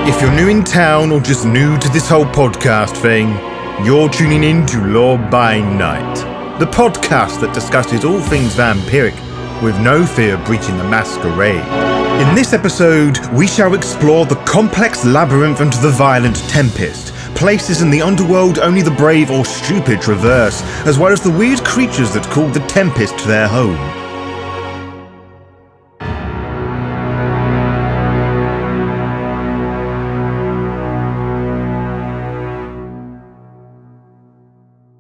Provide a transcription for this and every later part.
If you're new in town or just new to this whole podcast thing, you're tuning in to Law by Night, the podcast that discusses all things vampiric with no fear of breaching the Masquerade. In this episode, we shall explore the complex Labyrinth and the violent Tempest, places in the Underworld only the brave or stupid traverse, as well as the weird creatures that call the Tempest their home.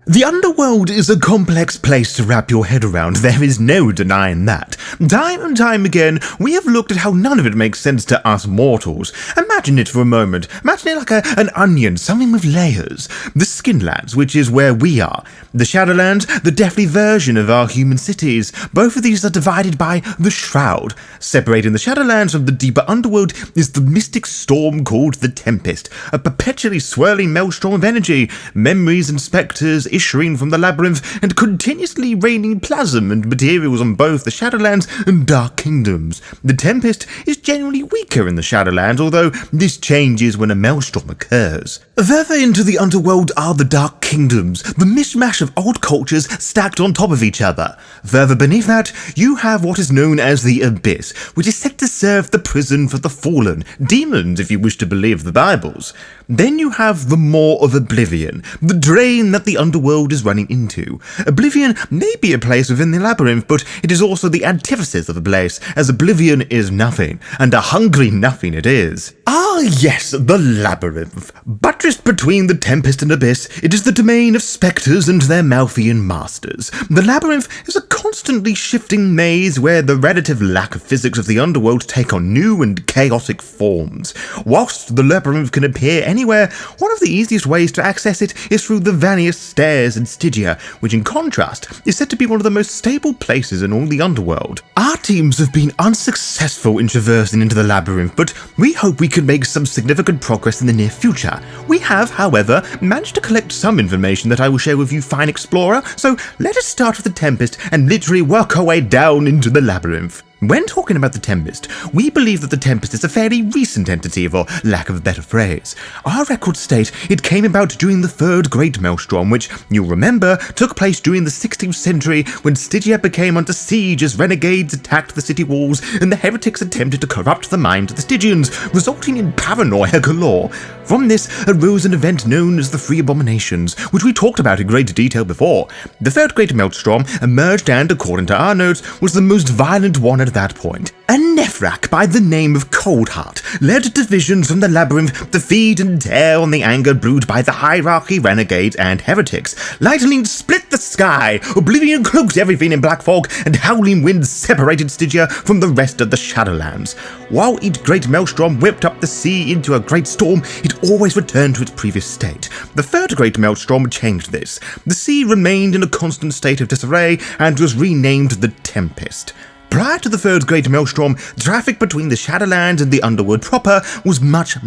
The Underworld is a complex place to wrap your head around, there is no denying that. Time and time again, we have looked at how none of it makes sense to us mortals. Imagine it for a moment. Imagine it like an onion, something with layers. The Skinlands, which is where we are. The Shadowlands, the deathly version of our human cities. Both of these are divided by the Shroud. Separating the Shadowlands from the deeper Underworld is the mystic storm called the Tempest, a perpetually swirling maelstrom of energy, memories and spectres issuing from the Labyrinth and continuously raining plasm and materials on both the Shadowlands and Dark Kingdoms. The Tempest is generally weaker in the Shadowlands, although this changes when a maelstrom occurs. Further into the Underworld are the Dark Kingdoms, the mishmash of old cultures stacked on top of each other. Further beneath that, you have what is known as the Abyss, which is said to serve the prison for the fallen, demons if you wish to believe the Bibles. Then you have the Maw of Oblivion, the drain that the Underworld is running into. Oblivion may be a place within the Labyrinth, but it is also the antithesis of a place, as Oblivion is nothing, and a hungry nothing it is. Ah yes, the Labyrinth. Buttressed between the Tempest and Abyss, it is the domain of spectres and their Malthian masters. The Labyrinth is a constantly shifting maze where the relative lack of physics of the Underworld take on new and chaotic forms. Whilst the Labyrinth can appear anywhere, one of the easiest ways to access it is through the Venus Stairs in Stygia, which in contrast is said to be one of the most stable places in all the Underworld. Our teams have been unsuccessful in traversing into the Labyrinth, but we hope we can make some significant progress in the near future. We have, however, managed to collect some information that I will share with you, fine explorer, so let us start with the Tempest and literally work our way down into the Labyrinth. When talking about the Tempest, we believe that the Tempest is a fairly recent entity, for lack of a better phrase. Our records state it came about during the Third Great Maelstrom, which, you'll remember, took place during the 16th century when Stygia became under siege as renegades attacked the city walls and the heretics attempted to corrupt the minds of the Stygians, resulting in paranoia galore. From this arose an event known as the Three Abominations, which we talked about in great detail before. The Third Great Maelstrom emerged and, according to our notes, was the most violent one at that point. A Nephrak by the name of Coldheart led divisions from the Labyrinth to feed and tear on the anger brewed by the hierarchy, renegades, and heretics. Lightning split the sky, Oblivion cloaked everything in black fog, and howling winds separated Stygia from the rest of the Shadowlands. While each great maelstrom whipped up the sea into a great storm, it always returned to its previous state. The Third Great Maelstrom changed this. The sea remained in a constant state of disarray and was renamed the Tempest. Prior to the Third Great Maelstrom, traffic between the Shadowlands and the Underworld proper was much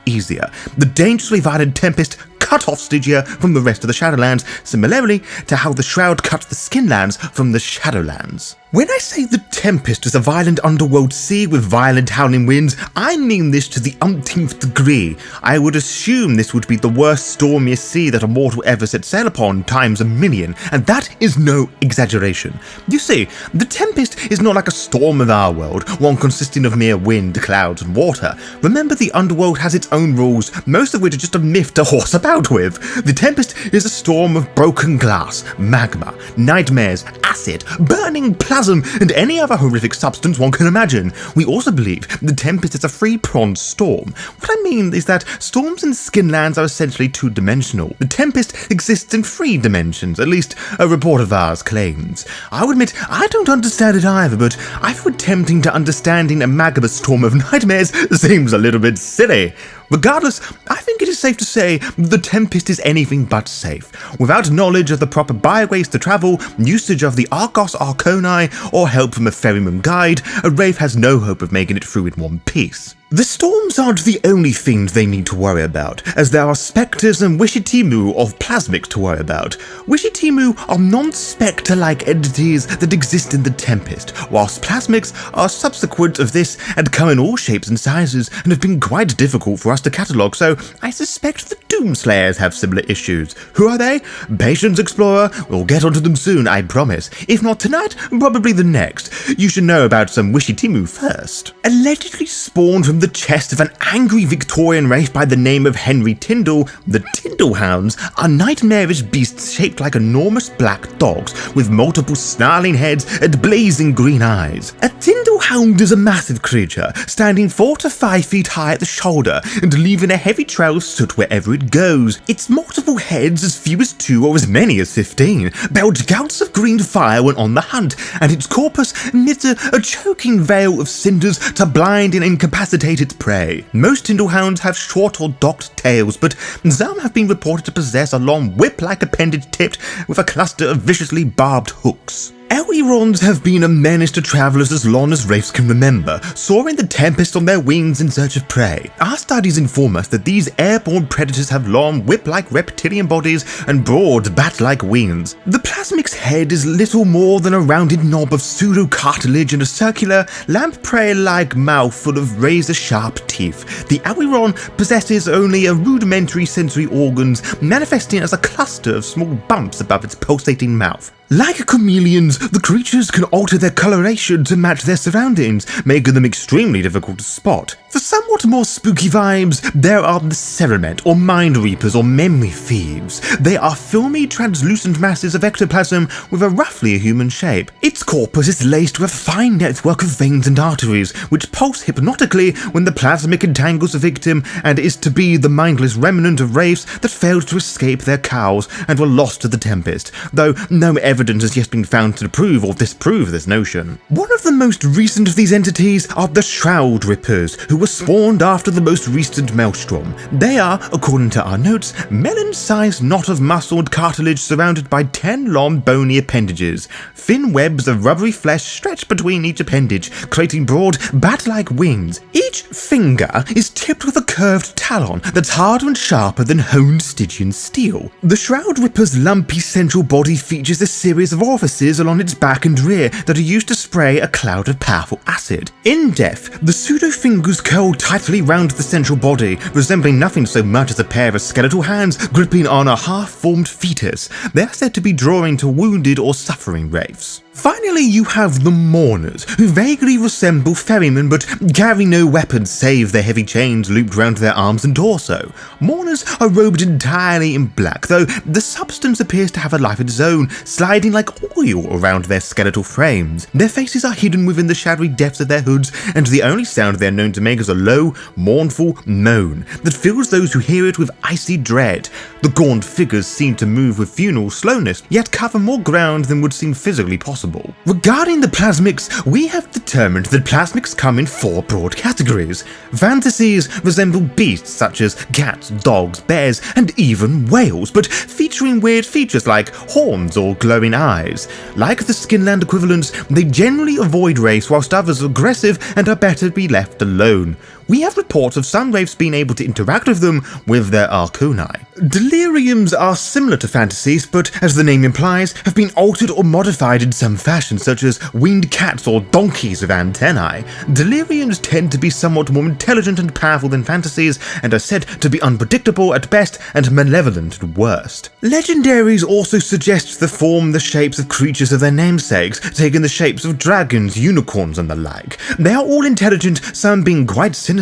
easier. The dangerously violent Tempest cut off Stygia from the rest of the Shadowlands, similarly to how the Shroud cut the Skinlands from the Shadowlands. When I say the Tempest is a violent underworld sea with violent howling winds, I mean this to the umpteenth degree. I would assume this would be the worst, stormiest sea that a mortal ever set sail upon times a million, and that is no exaggeration. You see, the Tempest is not like a storm of our world, one consisting of mere wind, clouds, and water. Remember, the Underworld has its own rules, most of which are just a myth to horse about with. The Tempest is a storm of broken glass, magma, nightmares, acid, burning plasma, and any other horrific substance one can imagine. We also believe the Tempest is a three-pronged storm. What I mean is that storms in Skinlands are essentially two-dimensional. The Tempest exists in 3 dimensions, at least a report of ours claims. I'll admit, I don't understand it either, but I find attempting to understanding a magma storm of nightmares seems a little bit silly. Regardless, I think it is safe to say the Tempest is anything but safe. Without knowledge of the proper byways to travel, usage of the Argos Arconi, or help from a ferryman guide, a Wraith has no hope of making it through in one piece. The storms aren't the only things they need to worry about, as there are spectres and Wishitimu of plasmics to worry about. Wishitimu are non-spectre-like entities that exist in the Tempest, whilst plasmics are subsequent of this and come in all shapes and sizes and have been quite difficult for us to catalogue, so I suspect the Doomslayers have similar issues. Who are they? Patience, Explorer. We'll get onto them soon, I promise. If not tonight, probably the next. You should know about some Wishitimu first. Allegedly spawned from the chest of an angry Victorian race by the name of Henry Tyndall, the Tinder Hounds are nightmarish beasts shaped like enormous black dogs with multiple snarling heads and blazing green eyes. A Tinder Hound is a massive creature, standing 4 to 5 feet high at the shoulder and leaving a heavy trail of soot wherever it goes. Its multiple heads, as few as 2 or as many as 15, belch gouts of green fire when on the hunt, and its corpus emits a choking veil of cinders to blind and incapacitate its prey. Most Tinder Hounds have short or docked tails, but some have been reported to possess a long whip-like appendage tipped with a cluster of viciously barbed hooks. Elirons have been a menace to travellers as long as Wraiths can remember, soaring the Tempest on their wings in search of prey. Our studies inform us that these airborne predators have long, whip-like reptilian bodies and broad, bat-like wings. The plasmic's head is little more than a rounded knob of pseudo-cartilage and a circular, lamprey-like mouth full of razor-sharp teeth. The Eliron possesses only a rudimentary sensory organs, manifesting as a cluster of small bumps above its pulsating mouth. Like chameleons, the creatures can alter their coloration to match their surroundings, making them extremely difficult to spot. For somewhat more spooky vibes, there are the Cerament, or Mind Reapers, or Memory Thieves. They are filmy, translucent masses of ectoplasm with a roughly human shape. Its corpus is laced with a fine network of veins and arteries, which pulse hypnotically when the plasmic entangles a victim, and is to be the mindless remnant of wraiths that failed to escape their cows and were lost to the Tempest, though no evidence has yet been found to prove or disprove this notion. One of the most recent of these entities are the Shroud Rippers, who were spawned after the most recent Maelstrom. They are, according to our notes, melon-sized knot of muscle and cartilage surrounded by 10 long bony appendages. Thin webs of rubbery flesh stretch between each appendage, creating broad, bat-like wings. Each finger is tipped with a curved talon that's harder and sharper than honed Stygian steel. The Shroud Ripper's lumpy central body features a series of orifices along its back and rear that are used to spray a cloud of powerful acid. In death, the pseudo-fingers curl tightly round the central body, resembling nothing so much as a pair of skeletal hands gripping on a half-formed fetus. They are said to be drawing to wounded or suffering wraiths. Finally, you have the Mourners, who vaguely resemble ferrymen but carry no weapons save their heavy chains looped round their arms and torso. Mourners are robed entirely in black, though the substance appears to have a life of its own, sliding like oil around their skeletal frames. Their faces are hidden within the shadowy depths of their hoods, and the only sound they are known to make is a low, mournful moan that fills those who hear it with icy dread. The gaunt figures seem to move with funeral slowness, yet cover more ground than would seem physically possible. Regarding the plasmics, we have determined that plasmics come in 4 broad categories. Fantasies resemble beasts such as cats, dogs, bears, and even whales, but featuring weird features like horns or glowing eyes. Like the Skinland equivalents, they generally avoid wraiths, whilst others are aggressive and are better to be left alone. We have reports of some wraiths being able to interact with them with their arconi. Deliriums are similar to fantasies, but as the name implies, have been altered or modified in some fashion, such as winged cats or donkeys with antennae. Deliriums tend to be somewhat more intelligent and powerful than fantasies, and are said to be unpredictable at best and malevolent at worst. Legendaries also suggest the form the shapes of creatures of their namesakes, taking the shapes of dragons, unicorns, and the like. They are all intelligent, some being quite sinister.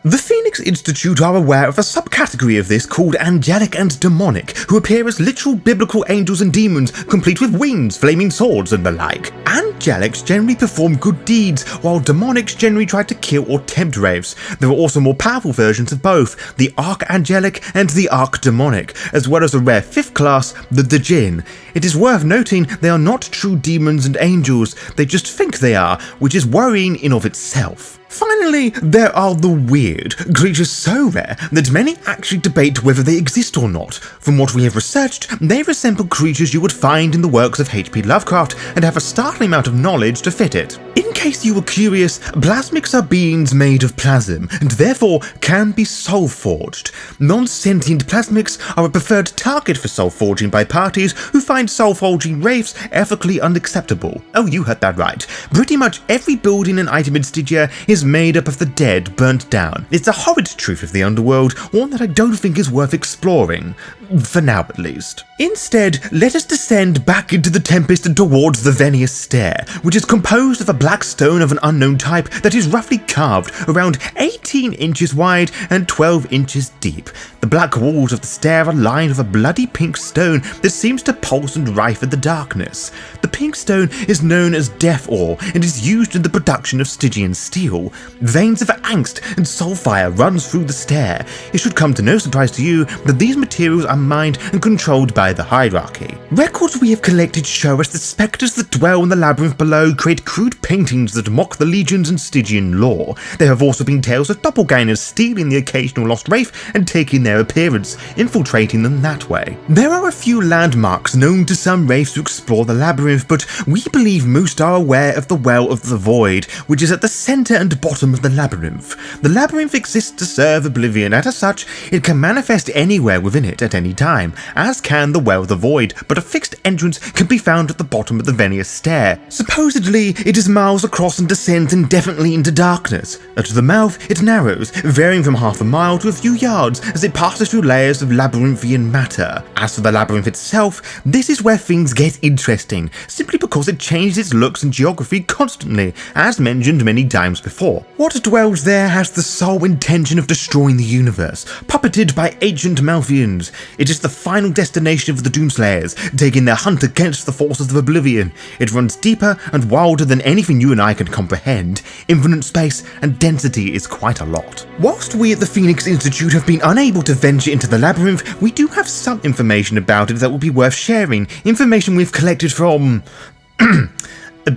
The Phoenix Institute are aware of a subcategory of this called angelic and demonic, who appear as literal biblical angels and demons, complete with wings, flaming swords, and the like. Angelics generally perform good deeds, while demonics generally try to kill or tempt wraiths. There are also more powerful versions of both, the Archangelic and the Archdemonic, as well as a rare 5th class, the Djinn. It is worth noting they are not true demons and angels, they just think they are, which is worrying in of itself. Finally, there are the weird, creatures so rare that many actually debate whether they exist or not. From what we have researched, they resemble creatures you would find in the works of H.P. Lovecraft and have a startling amount of knowledge to fit it. In case case you were curious, plasmics are beings made of plasm, and therefore can be soul-forged. Non-sentient plasmics are a preferred target for soul-forging by parties who find soul-forging wraiths ethically unacceptable. Oh, you heard that right. Pretty much every building and item in Stygia is made up of the dead burnt down. It's a horrid truth of the Underworld, one that I don't think is worth exploring. For now, at least. Instead, let us descend back into the Tempest and towards the Venus Stair, which is composed of a black stone of an unknown type that is roughly carved around 18 inches wide and 12 inches deep. The black walls of the stair are lined with a bloody pink stone that seems to pulse and rife in the darkness. The pink stone is known as death ore and is used in the production of Stygian steel. Veins of angst and soulfire runs through the stair. It should come to no surprise to you that these materials are mined and controlled by the hierarchy. Records we have collected show us that spectres that dwell in the labyrinth below create crude paintings that mock the legions and Stygian lore. There have also been tales of doppelgangers stealing the occasional lost wraith and taking their appearance, infiltrating them that way. There are a few landmarks known to some wraiths to explore the labyrinth, but we believe most are aware of the Well of the Void, which is at the centre and bottom of the labyrinth. The labyrinth exists to serve Oblivion, and as such, it can manifest anywhere within it at any time, as can the Well of the Void, but a fixed entrance can be found at the bottom of the Venus Stair. Supposedly, it is miles across and descends indefinitely into darkness. At the mouth, it narrows, varying from half a mile to a few yards as it passes through layers of labyrinthian matter. As for the labyrinth itself, this is where things get interesting, simply because it changes its looks and geography constantly, as mentioned many times before. What dwells there has the sole intention of destroying the universe, puppeted by ancient Malthians. It is the final destination of the Doomslayers, taking their hunt against the forces of Oblivion. It runs deeper and wilder than anything you and I can comprehend. Infinite space and density is quite a lot. Whilst we at the Phoenix Institute have been unable to venture into the labyrinth, we do have some information about it that will be worth sharing, information we've collected from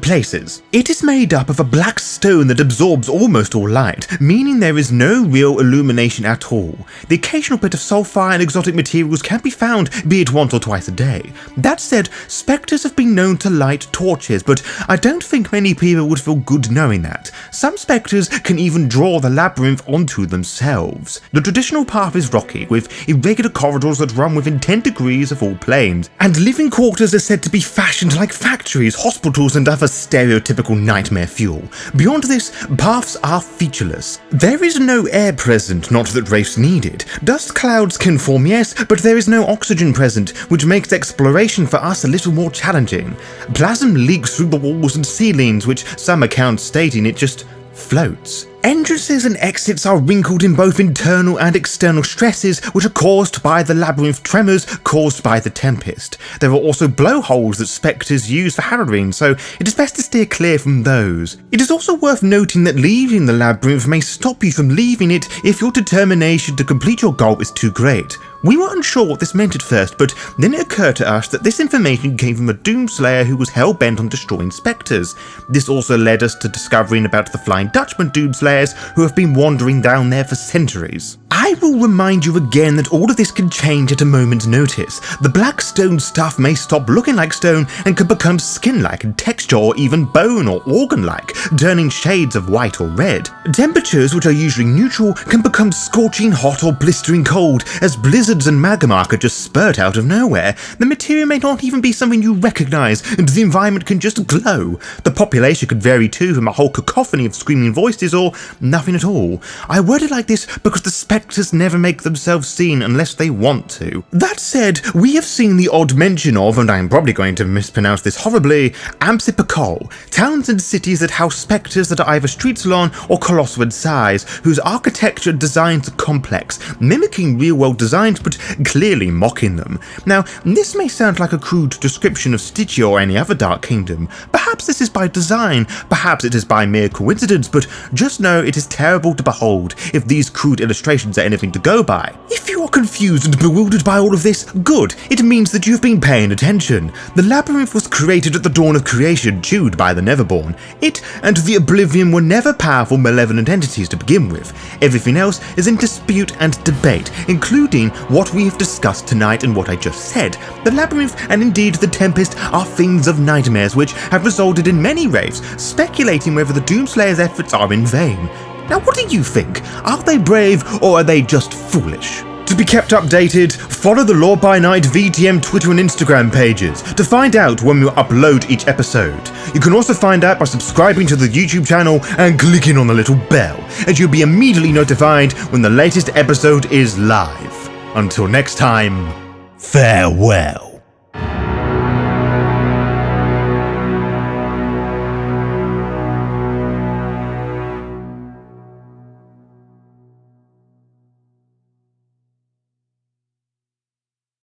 places. It is made up of a black stone that absorbs almost all light, meaning there is no real illumination at all. The occasional bit of sulfur and exotic materials can be found, be it once or twice a day. That said, spectres have been known to light torches, but I don't think many people would feel good knowing that. Some spectres can even draw the labyrinth onto themselves. The traditional path is rocky, with irregular corridors that run within 10 degrees of all planes, and living quarters are said to be fashioned like factories, hospitals, and other stereotypical nightmare fuel. Beyond this, paths are featureless. There is no air present, not that wraiths needed. Dust clouds can form, yes, but there is no oxygen present, which makes exploration for us a little more challenging. Plasm leaks through the walls and ceilings, which some accounts stating it just floats. Entrances and exits are wrinkled in both internal and external stresses, which are caused by the labyrinth tremors caused by the Tempest. There are also blowholes that spectres use for harrowing, so it is best to steer clear from those. It is also worth noting that leaving the labyrinth may stop you from leaving it if your determination to complete your goal is too great. We were unsure what this meant at first, but then it occurred to us that this information came from a Doomslayer who was hell-bent on destroying spectres. This also led us to discovering about the Flying Dutchman Doomslayers who have been wandering down there for centuries. I will remind you again that all of this can change at a moment's notice. The black stone stuff may stop looking like stone and can become skin-like in texture or even bone or organ-like, turning shades of white or red. Temperatures, which are usually neutral, can become scorching hot or blistering cold as blizzards and magma could just spurt out of nowhere. The material may not even be something you recognize, and the environment can just glow. The population could vary too, from a whole cacophony of screaming voices or nothing at all. I word it like this because the spectres never make themselves seen unless they want to. That said, we have seen the odd mention of, and I am probably going to mispronounce this horribly, Amsipakol, towns and cities that house spectres that are either street salon or colossal in size, whose architecture and designs are complex, mimicking real-world designs but clearly mocking them. Now, this may sound like a crude description of Stygia or any other Dark Kingdom. Perhaps this is by design, perhaps it is by mere coincidence, but just know it is terrible to behold if these crude illustrations are anything to go by. If you are confused and bewildered by all of this, good. It means that you've been paying attention. The Labyrinth was created at the dawn of creation, chewed by the Neverborn. It and the Oblivion were never powerful, malevolent entities to begin with. Everything else is in dispute and debate, including what we have discussed tonight and what I just said. The Labyrinth and indeed the Tempest are things of nightmares which have resulted in many raves speculating whether the Doomslayer's efforts are in vain. Now what do you think? Are they brave or are they just foolish? To be kept updated, follow the Lore by Night VTM Twitter and Instagram pages to find out when we upload each episode. You can also find out by subscribing to the YouTube channel and clicking on the little bell, and you'll be immediately notified when the latest episode is live. Until next time, farewell.